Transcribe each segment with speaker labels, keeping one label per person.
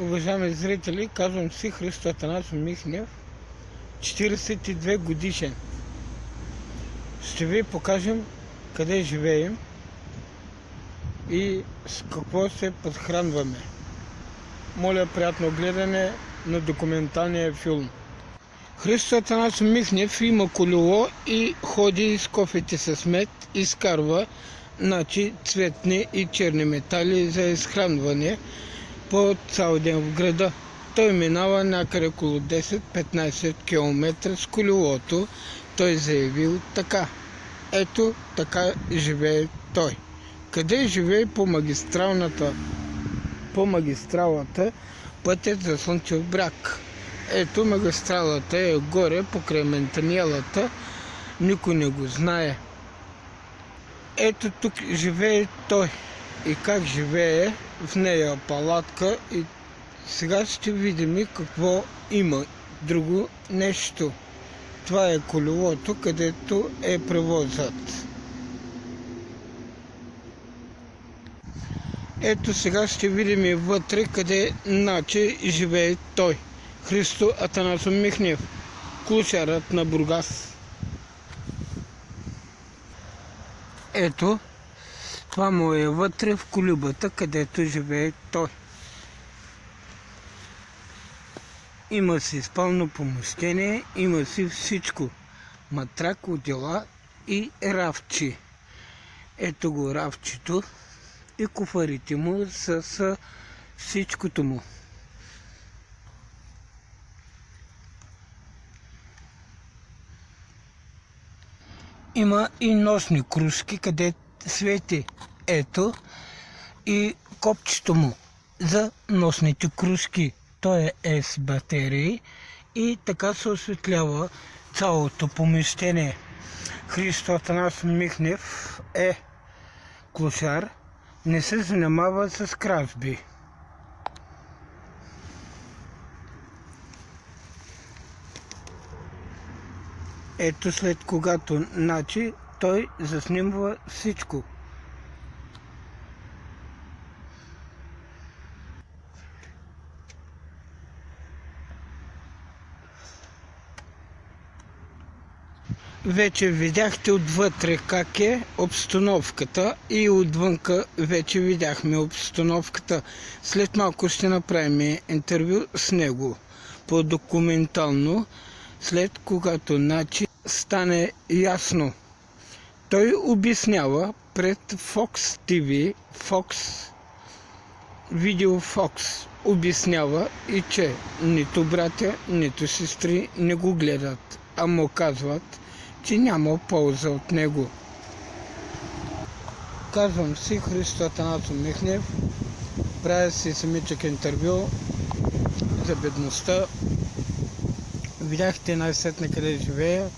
Speaker 1: Уважаеми зрители, казвам си Христо Атанасов Михнев, 42 годишен. Ще ви покажем къде живеем и с какво се подхранваме. Моля, приятно гледане на документалния филм. Христо Атанасов Михнев има колело и ходи с кофите с мед, изкарва цветни и черни метали за изхранване по цял ден в града. Той минава някъде около 10-15 км с колелото. Той заявил така. Ето така живее той. Къде живее? По магистралата пътят за Слънчев бряг. Ето магистралата е горе покрай Ментаниелата. Никой не го знае. Ето тук живее той. И как живее в нея палатка, и сега ще видим какво има друго нещо. Това е колелото, където е превозът. Ето сега ще видим и вътре къде живее той. Христо Атанасов Михнев, клушарът на Бургас. Ето, това му е вътре в колибата, където живее той. Има си спално помещение, има си всичко. Матрак, одеяла и рафчи. Ето го рафчито и куфарите му с всичкото му. Има и нощни кружки, къде свети. Ето и копчето му за нощните кружки. Той е с батерии и така се осветлява цялото помещение. Христо Атанасов Михнев е клошар, не се занимава с кражби. Ето след когато той заснимва всичко. Вече видяхте отвътре как е обстановката и отвънка вече видяхме обстановката. След малко ще направим интервю с него по-документално, след когато стане ясно. Той обяснява пред Fox TV, Видео Fox, обяснява и че нито братя, нито сестри не го гледат, а му казват, че няма полза от него. Казвам си Христо Атанасов Михнев, правя си самичък интервю за бедността. Видяхте най-сетне къде живея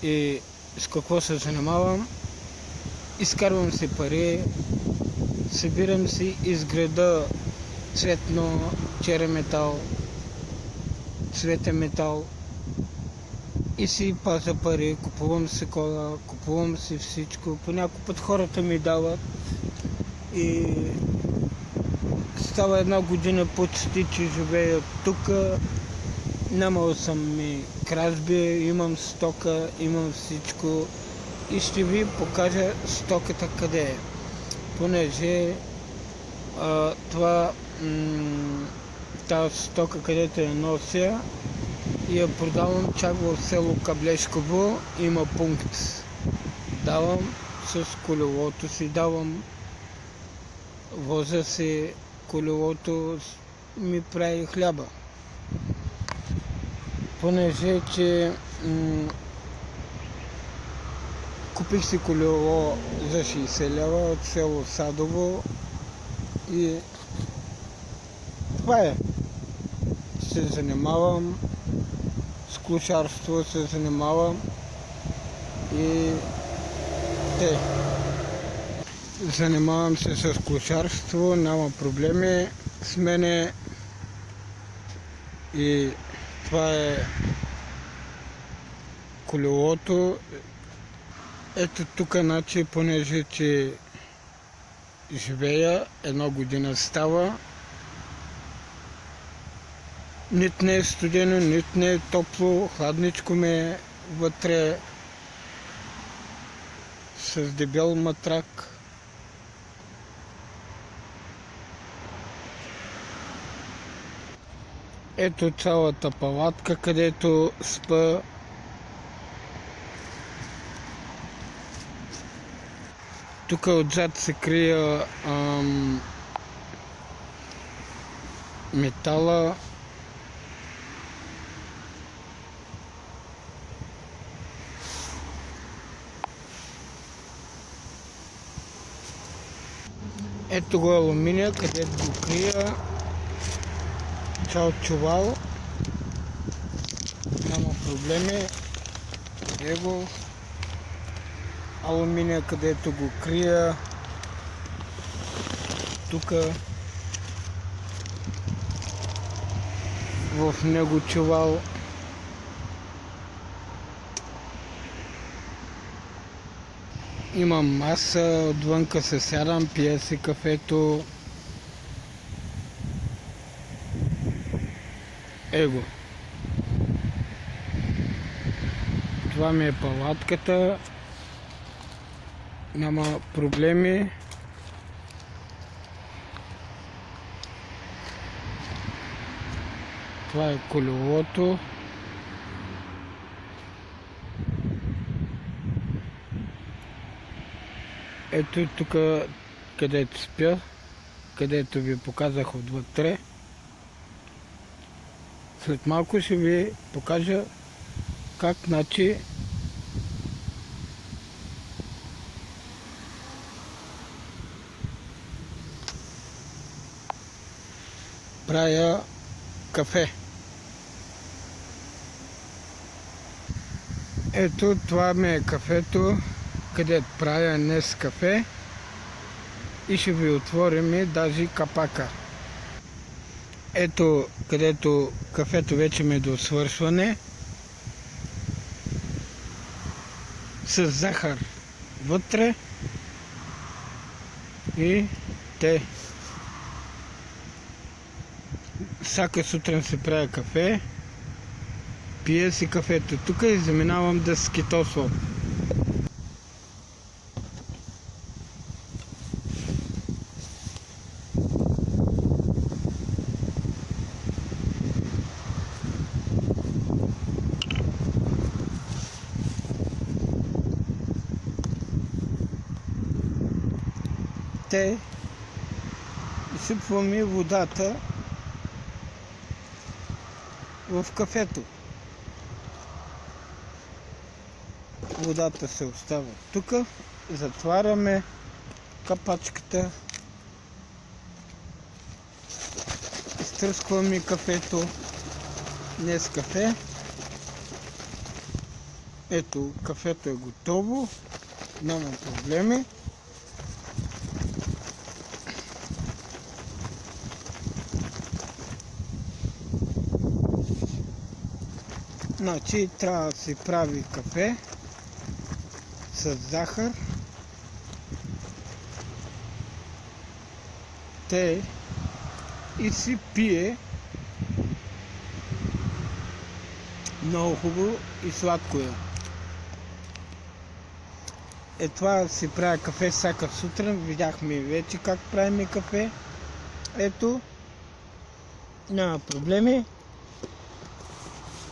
Speaker 1: и с какво се занимавам. Изкарвам си пари, събирам си из града цветно, черен метал, цветен метал и си пазя пари, купувам си кола, купувам си всичко. По някой път хората ми дават и става една година почти, че живея тук. Нямал съм ми кражби, имам стока, имам всичко и ще ви покажа стоката къде е. Понеже тази стока, където я нося, и я продавам чак в село Каблешково, има пункт. Давам с колелото си, возя си колелото, ми прави хляба. Понеже, че купих си колело за 60 лева от село Садово и това е. Се занимавам с клошарство, и занимавам се с клошарство, няма проблеми с мене и това е колелото. Ето тук, понеже че живея, една година става, Нито не е студено, нито не е топло, хладничко ми е вътре с дебел матрак. Ето цялата палатка, където спа. Тук отзад се крия метала. Ето го алуминия, където го крия. Цял чувал. Няма проблеми. Его алуминия, където го крия. Тук в него чувал. Имам маса, отвънка се сядам, пия си кафето. Его. Това ми е палатката. Няма проблеми. Това е колелото. Ето тук, където спя, където ви показах отвътре. След малко ще ви покажа как правя кафе. Ето това ми е кафето, където правя днес кафе и ще ви отворим и даже капака. Ето където кафето вече ми е до свършване. С захар вътре и те. Всяка сутрин се правя кафе, пия си кафето тук и заминавам да скитосвам. Те изсипваме водата в кафето. Водата се остава тук, затваряме капачката, изтръскваме кафето, днес кафе. Ето кафето е готово, няма проблеми. Значи трябва да се прави кафе с захар, те и си пие много хубаво и сладко е. Е това си правя кафе всяка сутрин, видяхме вече как правим кафе. Ето, няма проблеми.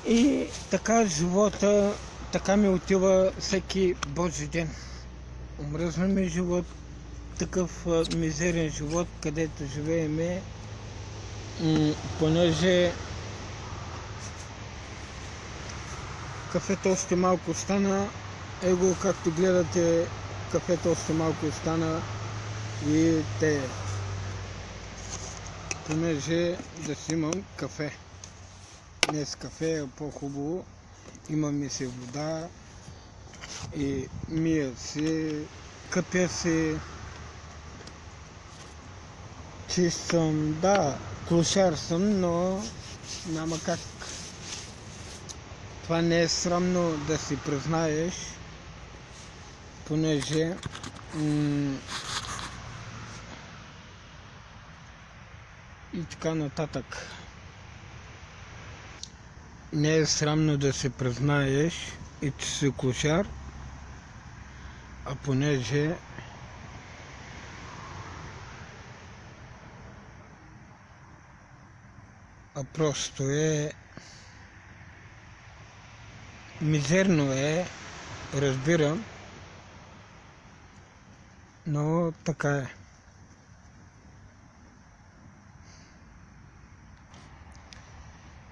Speaker 1: И така живота, така ми отива всеки Божи ден. Омръзна ми живот, такъв мизерен живот, където живееме, понеже кафето още малко остана. Его, както гледате, кафето още малко остана и те. Понеже да си имам кафе. Днес кафе е по-хубаво, имаме си вода и мия си, къпя си, чист съм, да, клошар съм, но няма как. Това не е срамно да си признаеш, понеже и така нататък. Не е срамно да се признаеш и че си клошар, а понеже просто мизерно разбирам, но така е.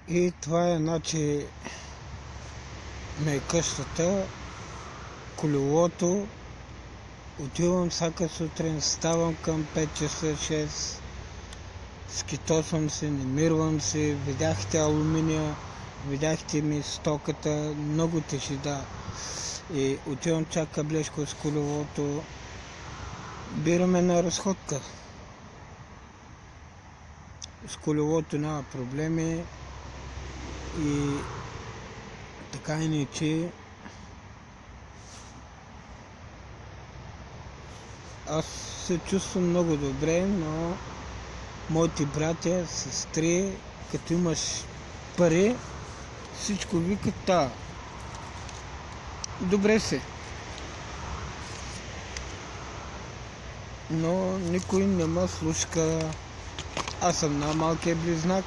Speaker 1: И това е, значи, ме къщата, колелото, отивам всяка сутрин, ставам към 5 часа, 6, скитосвам се, намирвам се, видяхте алуминия, видяхте ми стоката, много тежеда. И отивам чак Каблешко с колелото, бираме на разходка. С колелото няма проблеми и така иначе аз се чувствам много добре, но моите братя, сестри, като имаш пари, всичко викат та. Добре се. Но никой не ме слушка. Аз съм на малкия близнак.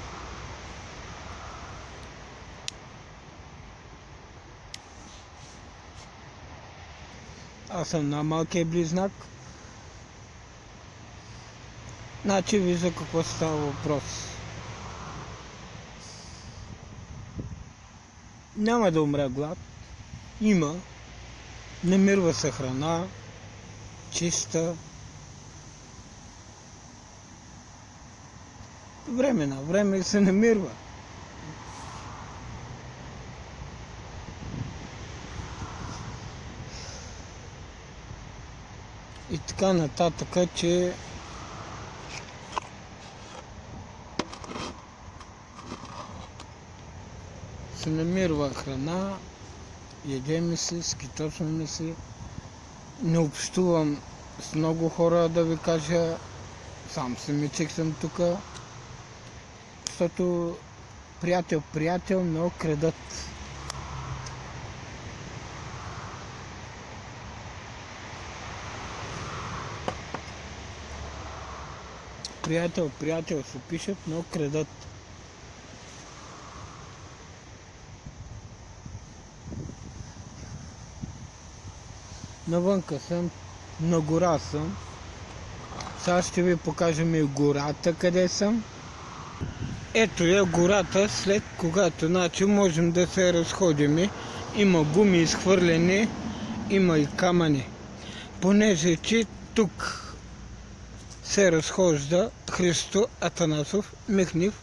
Speaker 1: Значи вижда какво става въпрос. Няма да умря глад. Има. Намирва се храна. Чиста. Време на време се намирва. И така нататък, че се намирва храна, ядеме се, скитосваме се, не общувам с много хора, да ви кажа, сам самичък съм тук, защото приятел много крадат. Приятел се пишат, но крадат. Навънка съм, на гора съм. Сега ще ви покажем и гората, къде съм. Ето е гората, след когато можем да се разходим. Има гуми изхвърлени, има и камъни. Понеже че тук се разхожда Христо Атанасов Михнев.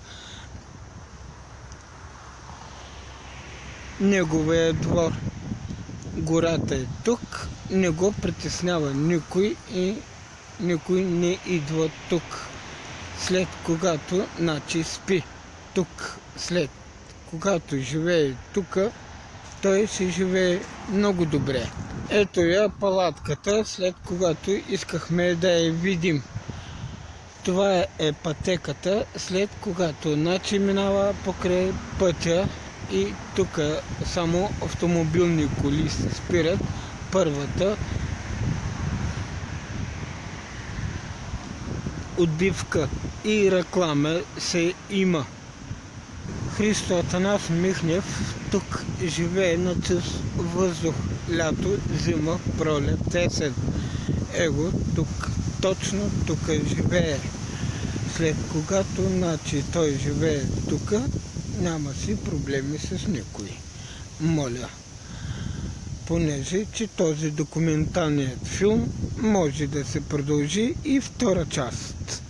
Speaker 1: Неговия двор. Гората е тук, не го притеснява никой и никой не идва тук. След когато спи тук, след когато живее тук, той ще живее много добре. Ето я палатката, след когато искахме да я видим. Това е пътеката, след когато минава покрай пътя и тук само автомобилни коли се спират. Първата отбивка и реклама се има. Христо Атанасов Михнев тук живее на чист въздух, лято, зима, пролет, есен. Его тук, точно тук живее. След когато той живее тук, няма си проблеми с никой. Моля. Понеже, че този документалният филм може да се продължи и втора част.